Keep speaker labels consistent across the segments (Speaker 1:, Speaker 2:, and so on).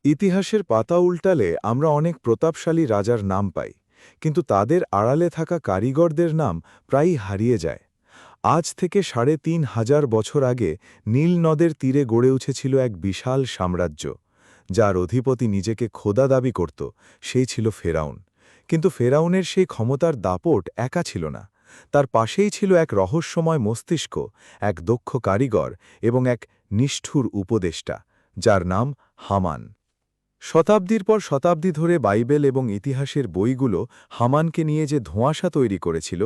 Speaker 1: ইতিহাসের পাতা উল্টালে আমরা অনেক প্রতাপশালী রাজার নাম পাই, কিন্তু তাদের আড়ালে থাকা কারিগরদের নাম প্রায়ই হারিয়ে যায়। আজ থেকে ৩,৫০০ বছর আগে নীল নদের তীরে গড়ে উঠেছিল এক বিশাল সাম্রাজ্য, যার অধিপতি নিজেকে খোদা দাবি করত, সেই ছিল ফেরাউন। কিন্তু ফেরাউনের সেই ক্ষমতার দাপট একা ছিল না। তার পাশেই ছিল এক রহস্যময় মস্তিষ্ক, এক দক্ষ কারিগর এবং এক নিষ্ঠুর উপদেষ্টা, যার নাম হামান। শতাব্দীর পর শতাব্দী ধরে বাইবেল এবং ইতিহাসের বইগুলো হামানকে নিয়ে যে ধোঁয়াশা তৈরি করেছিল,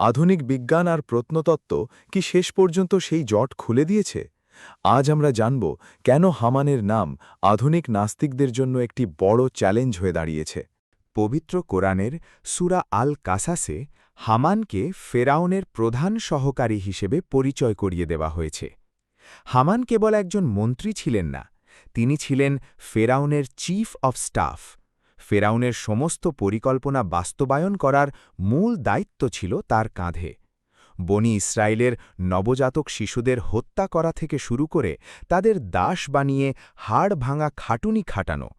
Speaker 1: আধুনিক বিজ্ঞান আর প্রত্নতত্ত্ব কি শেষ পর্যন্ত সেই জট খুলে দিয়েছে? আজ আমরা জানব কেন হামানের নাম আধুনিক নাস্তিকদের জন্য একটি বড় চ্যালেঞ্জ হয়ে দাঁড়িয়েছে।
Speaker 2: পবিত্র কোরআনের সূরা আল কাসাসে হামানকে ফেরাউনের প্রধান সহকারী হিসেবে পরিচয় করিয়ে দেওয়া হয়েছে। হামান কেবল একজন মন্ত্রী ছিলেন না, তিনি ছিলেন ফেরাউনের চিফ অফ স্টাফ। ফেরাউনের সমস্ত পরিকল্পনা বাস্তবায়ন করার মূল দায়িত্ব ছিল তার কাঁধে। বনি ইসরায়েলের নবজাতক শিশুদের হত্যা করা থেকে শুরু করে তাদের দাস বানিয়ে হাড় ভাঙা খাটুনি খাটানো,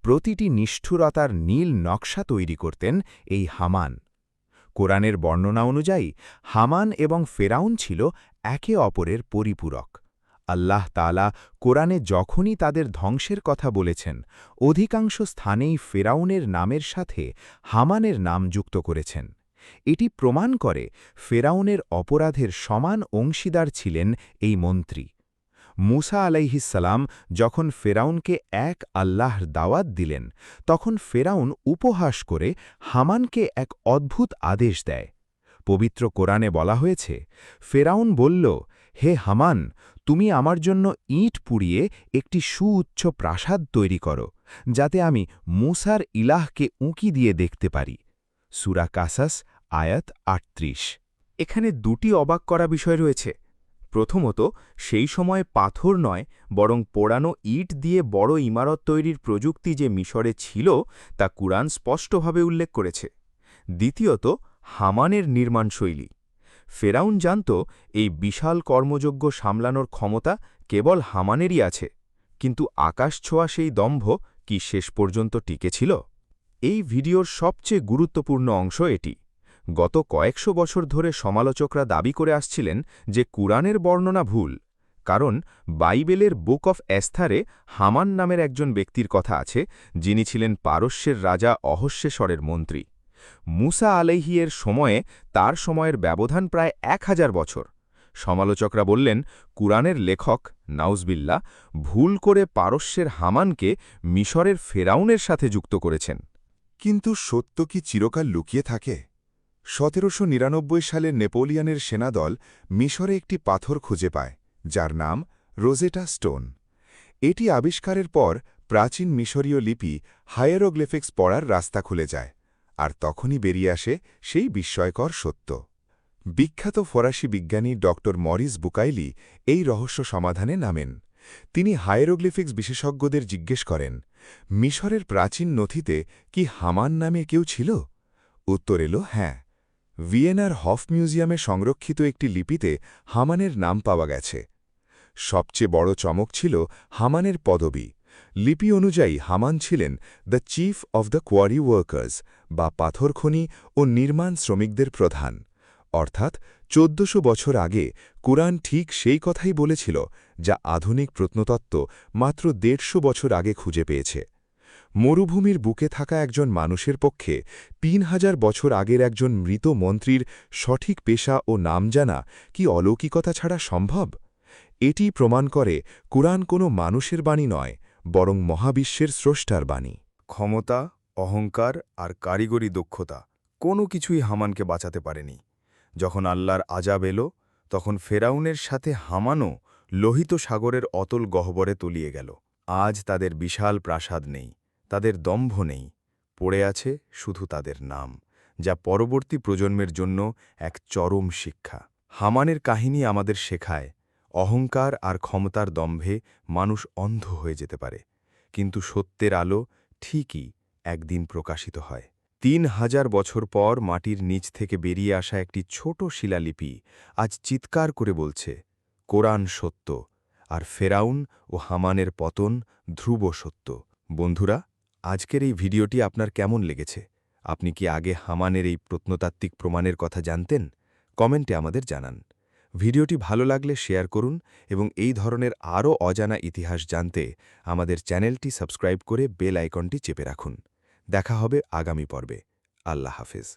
Speaker 2: প্রতিটি নিষ্ঠুরতার নীল নকশা তৈরি করতেন এই হামান। কোরআনের বর্ণনা অনুযায়ী হামান এবং ফেরাউন ছিল একে অপরের পরিপূরক। আল্লাহ তাআলা কোরআনে যখনই তাদের ধ্বংসের কথা বলেছেন, অধিকাংশ স্থানেই ফেরাউনের নামের সাথে হামানের নাম যুক্ত করেছেন। এটি প্রমাণ করে ফেরাউনের অপরাধের সমান অংশীদার ছিলেন এই মন্ত্রী। মুসা আলাইহিসসালাম যখন ফেরাউনকে এক আল্লাহর দাওয়াত দিলেন, তখন ফেরাউন উপহাস করে হামানকে এক অদ্ভুত আদেশ দেয়। পবিত্র কোরআনে বলা হয়েছে, ফেরাউন বলল, হে হামান, তুমি আমার জন্য ইট পুড়িয়ে একটি সুউচ্চ প্রাসাদ তৈরি করো, যাতে আমি মুসার ইলাহকে উঁকি দিয়ে দেখতে পারি। সূরা কাসাস আয়াত ৩৮। এখানে দুটি অবাক করা বিষয় রয়েছে। প্রথমত, সেই সময় পাথর নয়, বরং পোড়ানো ইট দিয়ে বড় ইমারত তৈরির প্রযুক্তি যে মিশরে ছিল, তা কুরআন স্পষ্টভাবে উল্লেখ করেছে। দ্বিতীয়ত, হামানের নির্মাণশৈলী। ফেরাউন জানত এই বিশাল কর্মযজ্ঞ সামলানোর ক্ষমতা কেবল হামানেরই আছে, কিন্তু আকাশ ছোঁয়া সেই দম্ভ কি শেষ পর্যন্ত টিকেছিল? এই ভিডিওর সবচেয়ে গুরুত্বপূর্ণ অংশ এটি। গত কয়েকশো বছর ধরে সমালোচকরা দাবি করে আসছিলেন যে কুরআনের বর্ণনা ভুল, কারণ বাইবেলের বুক অফ এস্থারে হামান নামের একজন ব্যক্তির কথা আছে, যিনি ছিলেন পারস্যের রাজা অহস্যেসরের মন্ত্রী। মুসা আলাইহির সময়ে তার সময়ের ব্যবধান প্রায় ১০০০ বছর। সমালোচকরা বললেন, কুরআনের লেখক নাউজবিল্লাহ ভুল করে পারস্যের হামানকে মিশরের ফেরাউনের সাথে যুক্ত করেছেন।
Speaker 3: কিন্তু সত্য কি চিরকাল লুকিয়ে থাকে? ১৭৯৯ সালে নেপোলিয়নের সেনাদল মিশরে একটি পাথর খুঁজে পায়, যার নাম রোজেটা স্টোন। এটি আবিষ্কারের পর প্রাচীন মিশরীয় লিপি হায়েরোগ্লিফিক্স পড়ার রাস্তা খুলে যায়, আর তখনই বেরিয়ে আসে সেই বিস্ময়কর সত্য। বিখ্যাত ফরাসি বিজ্ঞানী ড মরিস বুকাইলি এই রহস্য সমাধানে নামেন। তিনি হায়েরোগ্লিফিক্স বিশেষজ্ঞদের জিজ্ঞেস করেন, মিশরের প্রাচীন নথিতে কি হামান নামে কেউ ছিল? উত্তর এলো হ্যাঁ। ভিয়েনার হফ মিউজিয়ামে সংরক্ষিত একটি লিপিতে হামানের নাম পাওয়া গেছে। সবচেয়ে বড় চমক ছিল হামানের পদবি। লিপি অনুযায়ী হামান ছিলেন the chief of the quarry workers, বা পাথর খনি ও নির্মাণ শ্রমিকদের প্রধান। অর্থাৎ ১৪০০ বছর আগে কুরআন ঠিক সেই কথাই বলেছিল, যা আধুনিক প্রত্নতত্ত্ব মাত্র ১৫০ বছর আগে খুঁজে পেয়েছে। মরুভূমির বুকে থাকা একজন মানুষের পক্ষে ৩,০০০ বছর আগের একজন মৃত মন্ত্রীর সঠিক পেশা ও নাম জানা কি অলৌকিকতা ছাড়া সম্ভব? এটি প্রমাণ করে কুরআন কোনো মানুষের বাণী নয়, বরং মহাবিশ্বের স্রষ্টার বাণী।
Speaker 1: ক্ষমতা, অহংকার আর কারিগরি দক্ষতা কোনো কিছুই হামানকে বাঁচাতে পারেনি। যখন আল্লাহর আযাব এলো, তখন ফেরাউনের সাথে হামানও লোহিত সাগরের অতল গহ্বরে তলিয়ে গেল। আজ তাদের বিশাল প্রাসাদ নেই, তাদের দম্ভ নেই, পড়ে আছে শুধু তাদের নাম, যা পরবর্তী প্রজন্মের জন্য এক চরম শিক্ষা। হামানের কাহিনী আমাদের শেখায়, অহংকার আর ক্ষমতার দম্ভে মানুষ অন্ধ হয়ে যেতে পারে, কিন্তু সত্যের আলো ঠিকই একদিন প্রকাশিত হয়। ৩,০০০ বছর পর মাটির নিচ থেকে বেরিয়ে আসা একটি ছোট শিলালিপি আজ চিৎকার করে বলছে, কোরআন সত্য, আর ফেরাউন ও হামানের পতন ধ্রুব সত্য।
Speaker 3: বন্ধুরা, আজকের এই ভিডিওটি আপনার কেমন লেগেছে? আপনি কি আগে হামানের এই প্রত্নতাত্ত্বিক প্রমাণের কথা জানতেন? কমেন্টে আমাদের জানান। ভিডিওটি ভালো লাগলে শেয়ার করুন এবং এই ধরনের আরও অজানা ইতিহাস জানতে আমাদের চ্যানেলটি সাবস্ক্রাইব করে বেল আইকনটি চেপে রাখুন। দেখা হবে আগামী পর্বে। আল্লাহ হাফেজ।